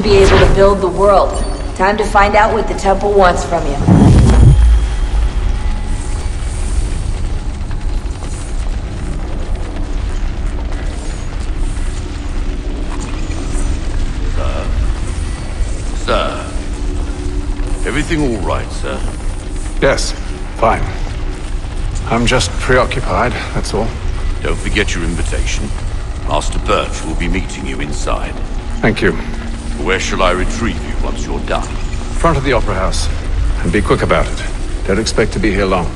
be able to build the world. Time to find out what the temple wants from you. Sir. Everything all right, sir? Yes, fine. I'm just preoccupied, that's all. Don't forget your invitation. Master Birch will be meeting you inside. Thank you. Where shall I retrieve you once you're done? Front of the Opera House. And be quick about it. Don't expect to be here long.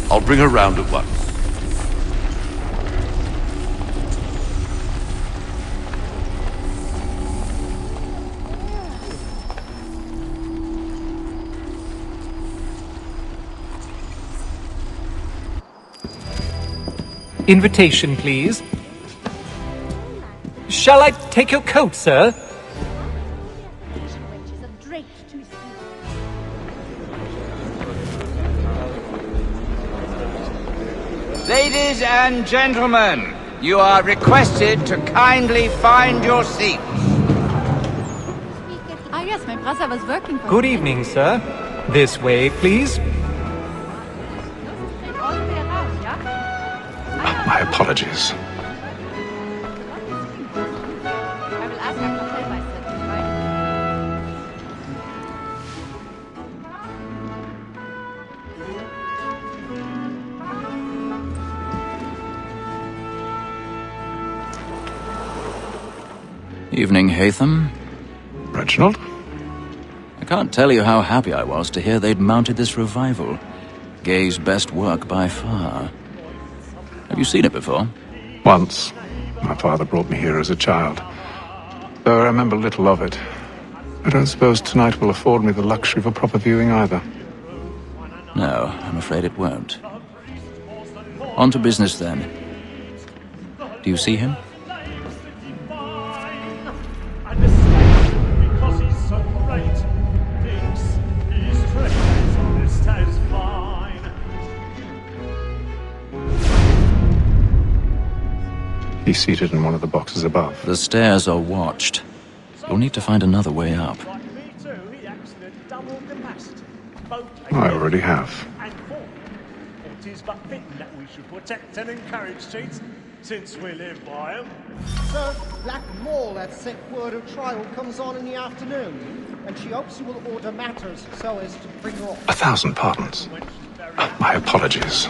I'll bring her round at once. Invitation, please. Shall I take your coat, sir? Ladies and gentlemen, you are requested to kindly find your seats. Ah yes, my brother was working for Good evening, sir. This way, please. My apologies. I will ask Dr. Selber, I said, right? Evening, Hatham. Reginald? I can't tell you how happy I was to hear they'd mounted this revival. Gay's best work by far. Have you seen it before? Once. My father brought me here as a child. Though I remember little of it. I don't suppose tonight will afford me the luxury of a proper viewing either. No, I'm afraid it won't. On to business then. Do you see him? He's seated in one of the boxes above. The stairs are watched. You'll need to find another way up. I already have. It is but fitting that we should protect and encourage cheats, since we live by them. Sir, Black Mall has sent word her trial comes on in the afternoon, and she hopes you will order matters so as to bring her off. 1,000 pardons. My apologies.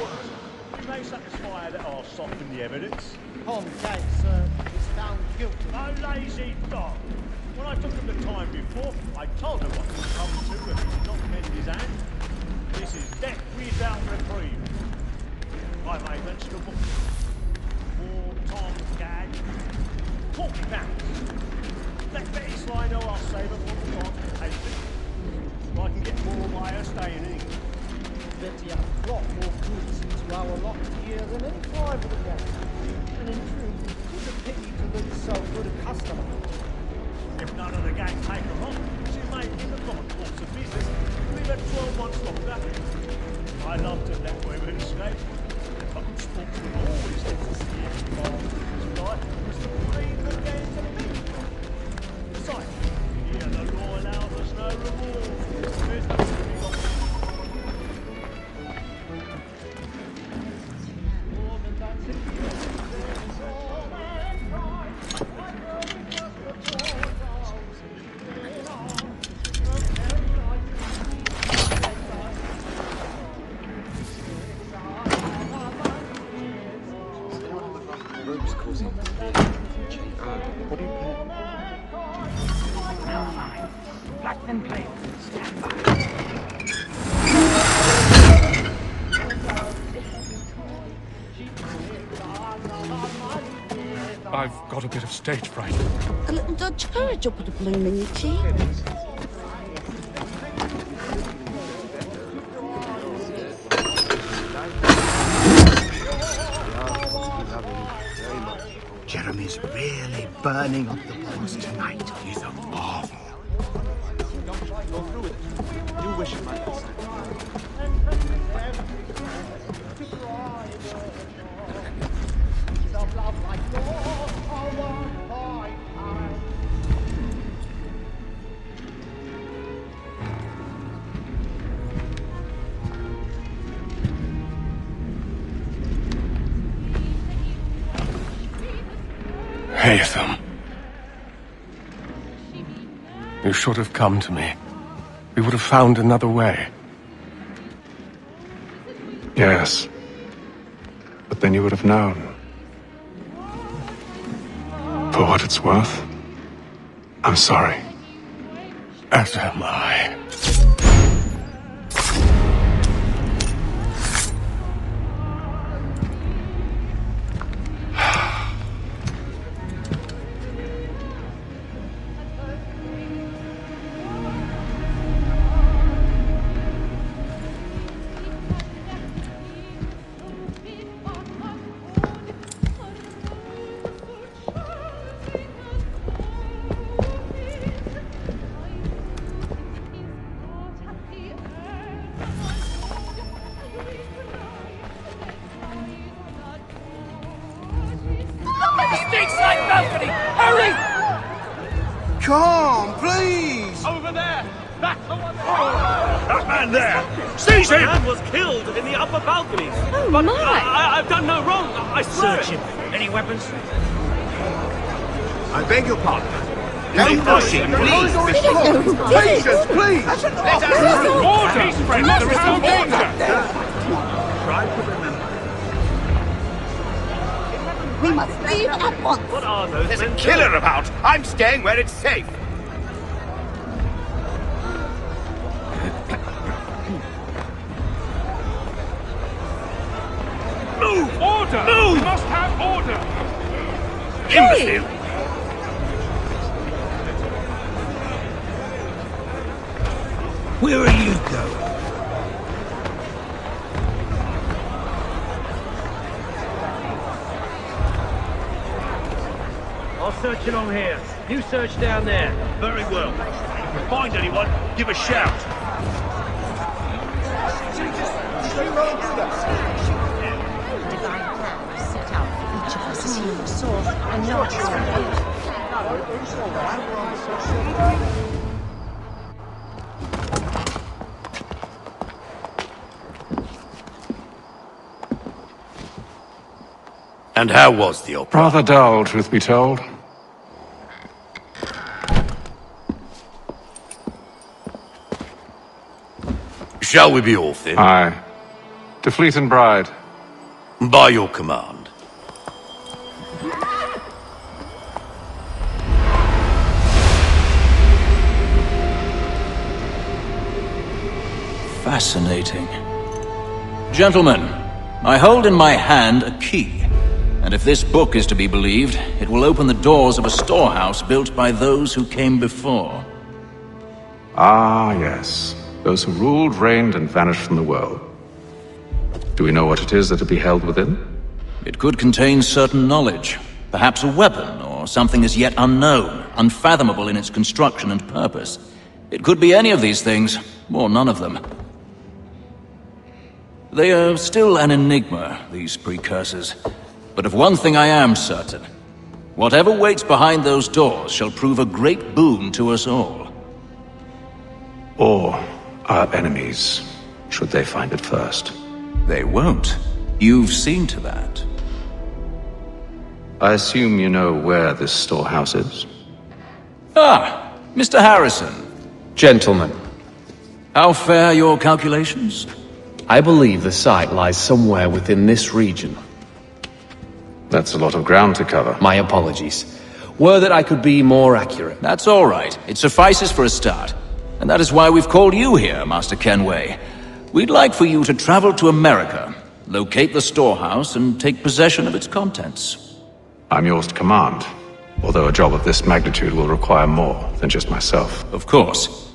We may satisfy that I'll soften the evidence. Tom Gates, sir, is found guilty. No lazy dog. When I took him the time before, I told him what to come to if he did not mend his hand. This is death without reprieve. I may mention a book. Poor Tom Gag. 40 pounds. Let Betty Sly know I'll save her for the transportation. So I can get more by her staying in England. Betty has brought more goods into our lot here than any private event. And in truth, it's a pity to lose so good a customer. If none of the gang take her on, she may, in the common course of business, leave her 12 months longer. I love to let women escape. But sportsmen always get to see it involved in this life was to breed the gangs of people. Besides, here the law allows us no reward. There's nothing to be got. More than that's it. I've got a bit of stage fright. A little Dutch courage will put a bloom in your cheeks. Jeremy's really burning up the boss tonight. He's a marvel. Go through with it. You wish it might be said. Haytham. You should have come to me. We would have found another way. Yes. But then you would have known. For what it's worth, I'm sorry. As am I. Come, please! Over there! That's the one there! That man there! Seize him! The man was killed in the upper balconies. Oh, but my! I've done no wrong. I swear. Search him. Any weapons? I beg your pardon. Don't push him, please! Patience, please! Let us through! Order! There is no danger! Try to remember. We must leave at once. What are those There's a men killer about! I'm staying where it's safe! Move! Order! Move! We must have order! Imbecile! Where are you going? I'll search along here. You search down there. Very well. If you find anyone, give a shout. Divine plan was set out for each of us as he saw, and not as revealed. And how was the opera? Rather dull, truth be told. Shall we be off then? Aye. To Fleet and Bride. By your command. Fascinating. Gentlemen, I hold in my hand a key. And if this book is to be believed, it will open the doors of a storehouse built by those who came before. Ah, yes. Those who ruled, reigned, and vanished from the world. Do we know what it is that will be held within? It could contain certain knowledge. Perhaps a weapon, or something as yet unknown, unfathomable in its construction and purpose. It could be any of these things, or none of them. They are still an enigma, these precursors. But of one thing I am certain. Whatever waits behind those doors shall prove a great boon to us all. Or our enemies, should they find it first. They won't. You've seen to that. I assume you know where this storehouse is? Ah, Mr. Harrison. Gentlemen, How fare your calculations? I believe the site lies somewhere within this region. That's a lot of ground to cover. My apologies. Were that I could be more accurate. That's all right. It suffices for a start. And that is why we've called you here, Master Kenway. We'd like for you to travel to America, locate the storehouse, and take possession of its contents. I'm yours to command, although a job of this magnitude will require more than just myself. Of course.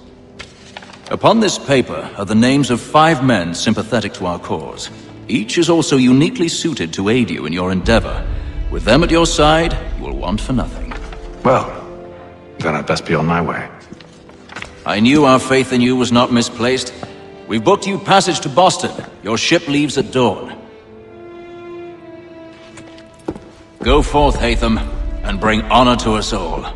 Upon this paper are the names of 5 men sympathetic to our cause. Each is also uniquely suited to aid you in your endeavor. With them at your side, you will want for nothing. Well, then I'd best be on my way. I knew our faith in you was not misplaced. We've booked you passage to Boston. Your ship leaves at dawn. Go forth, Haytham, and bring honor to us all.